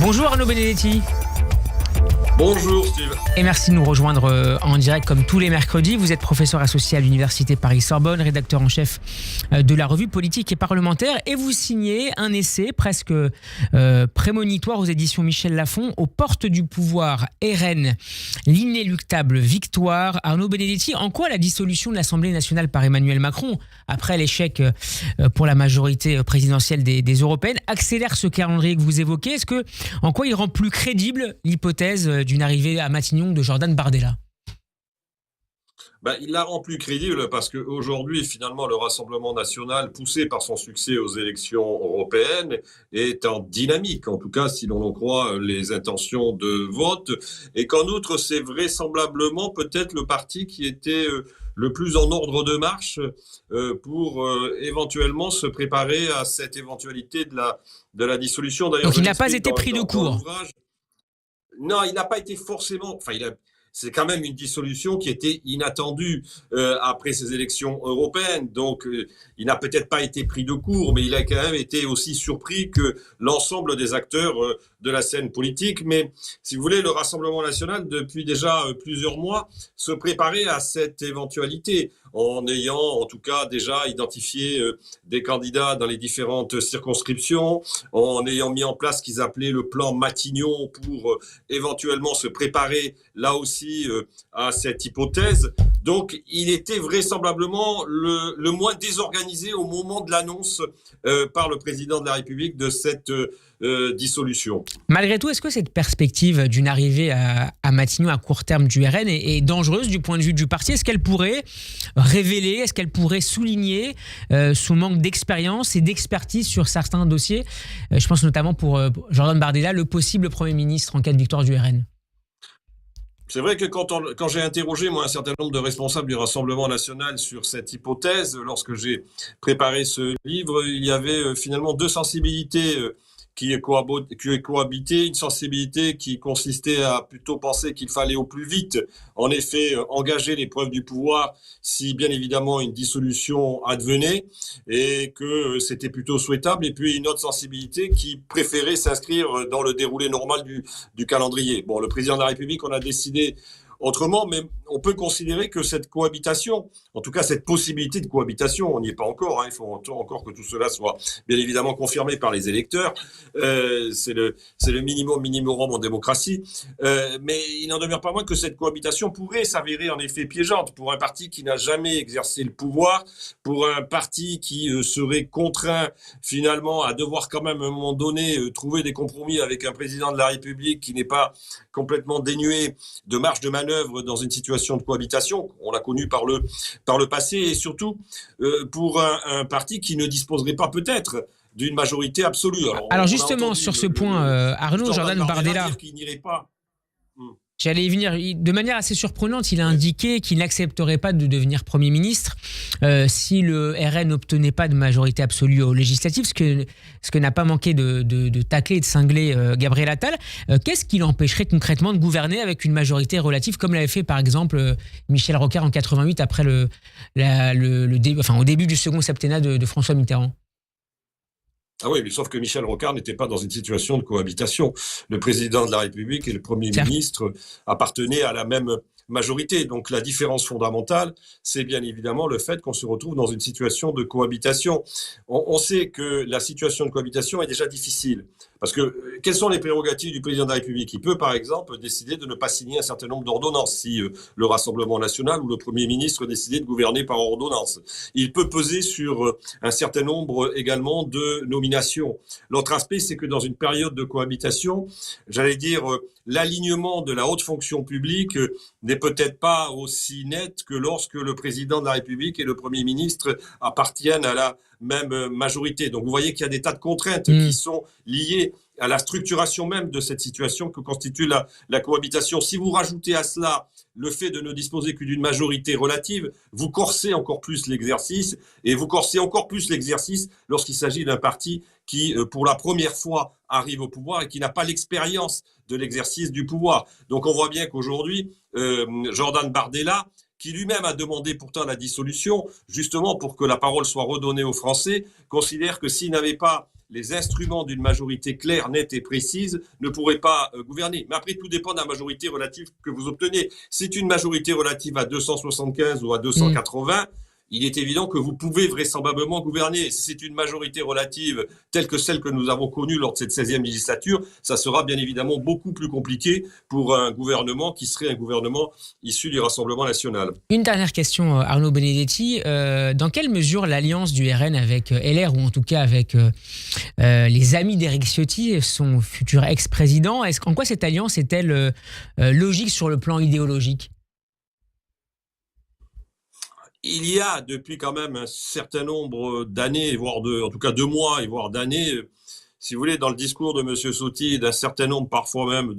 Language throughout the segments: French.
Bonjour Arnaud Benedetti. Bonjour Steve. Et merci de nous rejoindre en direct comme tous les mercredis. Vous êtes professeur associé à l'Université Paris-Sorbonne, rédacteur en chef de la revue Politique et Parlementaire, et vous signez un essai presque prémonitoire aux éditions Michel Lafon, Aux portes du pouvoir, RN, l'inéluctable victoire. Arnaud Benedetti, en quoi la dissolution de l'Assemblée nationale par Emmanuel Macron, après l'échec pour la majorité présidentielle des Européennes, accélère ce calendrier que vous évoquez? En quoi il rend plus crédible l'hypothèse d'une arrivée à Matignon de Jordan Bardella? Il la rend plus crédible parce qu'aujourd'hui, finalement, le Rassemblement national, poussé par son succès aux élections européennes, est en dynamique, en tout cas si l'on en croit les intentions de vote, et qu'en outre, c'est vraisemblablement peut-être le parti qui était le plus en ordre de marche pour éventuellement se préparer à cette éventualité de la dissolution. D'ailleurs, donc il n'a pas été pris de court. Non, il n'a pas été forcément. C'est quand même une dissolution qui était inattendue après ces élections européennes. Donc, il n'a peut-être pas été pris de court, mais il a quand même été aussi surpris que l'ensemble des acteurs de la scène politique. Mais, si vous voulez, le Rassemblement national, depuis déjà plusieurs mois, se préparait à cette éventualité, en ayant en tout cas déjà identifié des candidats dans les différentes circonscriptions, en ayant mis en place ce qu'ils appelaient le plan Matignon pour éventuellement se préparer là aussi à cette hypothèse. Donc, il était vraisemblablement le moins désorganisé au moment de l'annonce par le président de la République de cette dissolution. Malgré tout, est-ce que cette perspective d'une arrivée à Matignon à court terme du RN est dangereuse du point de vue du parti? Est-ce qu'elle pourrait révéler, est-ce qu'elle pourrait souligner son manque d'expérience et d'expertise sur certains dossiers? Je pense notamment pour Jordan Bardella, le possible Premier ministre en cas de victoire du RN. C'est vrai que quand j'ai interrogé moi un certain nombre de responsables du Rassemblement national sur cette hypothèse, lorsque j'ai préparé ce livre, il y avait finalement deux sensibilités qui cohabitaient. Une sensibilité qui consistait à plutôt penser qu'il fallait au plus vite, en effet, engager l'épreuve du pouvoir si bien évidemment une dissolution advenait et que c'était plutôt souhaitable. Et puis une autre sensibilité qui préférait s'inscrire dans le déroulé normal du calendrier. Bon, le président de la République, on a décidé autrement, mais on peut considérer que cette cohabitation, en tout cas cette possibilité de cohabitation, on n'y est pas encore, il faut encore que tout cela soit bien évidemment confirmé par les électeurs, c'est le minimum en démocratie, mais il n'en demeure pas moins que cette cohabitation pourrait s'avérer en effet piégeante pour un parti qui n'a jamais exercé le pouvoir, pour un parti qui serait contraint finalement à devoir quand même à un moment donné trouver des compromis avec un président de la République qui n'est pas complètement dénué de marge de manœuvre dans une situation de cohabitation, on l'a connu par le passé, et surtout pour un parti qui ne disposerait pas peut-être d'une majorité absolue. Alors justement, sur ce point, Arnaud, Jordan Bardella, j'allais y venir. De manière assez surprenante, il a indiqué qu'il n'accepterait pas de devenir Premier ministre si le RN n'obtenait pas de majorité absolue aux législatives, ce que n'a pas manqué de tacler et de cingler Gabriel Attal. Qu'est-ce qui l'empêcherait concrètement de gouverner avec une majorité relative, comme l'avait fait par exemple Michel Rocard en 88 après au début du second septennat de François Mitterrand? Ah oui, mais sauf que Michel Rocard n'était pas dans une situation de cohabitation. Le président de la République et le Premier ministre appartenaient à la même majorité. Donc la différence fondamentale, c'est bien évidemment le fait qu'on se retrouve dans une situation de cohabitation. On sait que la situation de cohabitation est déjà difficile. Parce que quelles sont les prérogatives du président de la République? Il peut, par exemple, décider de ne pas signer un certain nombre d'ordonnances si le Rassemblement national ou le Premier ministre décidait de gouverner par ordonnance. Il peut peser sur un certain nombre également de nominations. L'autre aspect, c'est que dans une période de cohabitation, j'allais dire, l'alignement de la haute fonction publique n'est peut-être pas aussi net que lorsque le président de la République et le Premier ministre appartiennent à la même majorité. Donc vous voyez qu'il y a des tas de contraintes qui sont liées à la structuration même de cette situation que constitue la cohabitation. Si vous rajoutez à cela le fait de ne disposer que d'une majorité relative, vous corsez encore plus l'exercice, et vous corsez encore plus l'exercice lorsqu'il s'agit d'un parti qui, pour la première fois, arrive au pouvoir et qui n'a pas l'expérience de l'exercice du pouvoir. Donc on voit bien qu'aujourd'hui, Jordan Bardella, qui lui-même a demandé pourtant la dissolution, justement pour que la parole soit redonnée aux Français, considère que s'il n'avait pas les instruments d'une majorité claire, nette et précise, ne pourraient pas gouverner. Mais après, tout dépend de la majorité relative que vous obtenez. Si c'est une majorité relative à 275 ou à 280, il est évident que vous pouvez vraisemblablement gouverner. Si c'est une majorité relative telle que celle que nous avons connue lors de cette 16e législature, ça sera bien évidemment beaucoup plus compliqué pour un gouvernement qui serait un gouvernement issu du Rassemblement national. Une dernière question, Arnaud Benedetti. Dans quelle mesure l'alliance du RN avec LR, ou en tout cas avec les amis d'Éric Ciotti, son futur ex-président, en quoi cette alliance est-elle logique sur le plan idéologique ? Il y a depuis quand même un certain nombre d'années, voire en tout cas 2 mois et voire d'années, si vous voulez, dans le discours de M. Ciotti, d'un certain nombre parfois même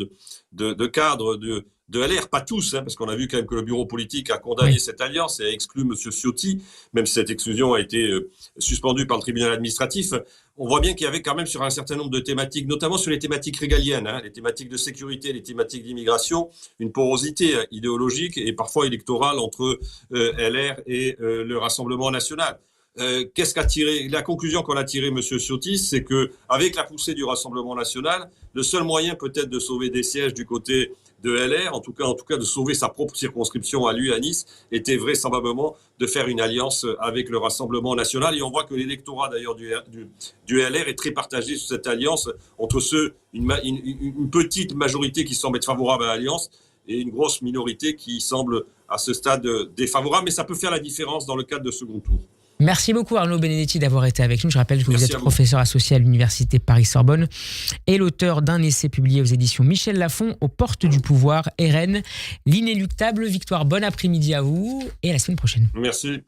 de cadres de LR, pas tous, parce qu'on a vu quand même que le bureau politique a condamné cette alliance et a exclu M. Ciotti, même si cette exclusion a été suspendue par le tribunal administratif. On voit bien qu'il y avait quand même sur un certain nombre de thématiques, notamment sur les thématiques régaliennes, les thématiques de sécurité, les thématiques d'immigration, une porosité idéologique et parfois électorale entre LR et le Rassemblement national. Qu'est-ce qu'a tiré la conclusion qu'en a tiré M. Ciotti, c'est que avec la poussée du Rassemblement national, le seul moyen peut-être de sauver des sièges du côté de LR, en tout cas de sauver sa propre circonscription à lui, à Nice, était vraisemblablement de faire une alliance avec le Rassemblement national. Et on voit que l'électorat d'ailleurs du LR est très partagé sur cette alliance, entre une petite majorité qui semble être favorable à l'alliance et une grosse minorité qui semble à ce stade défavorable. Mais ça peut faire la différence dans le cadre de second tour. Merci beaucoup Arnaud Benedetti d'avoir été avec nous. Je rappelle que vous êtes professeur associé à l'Université Paris-Sorbonne et l'auteur d'un essai publié aux éditions Michel Lafon, Aux portes du pouvoir, RN, l'inéluctable victoire. Bon après-midi à vous et à la semaine prochaine. Merci.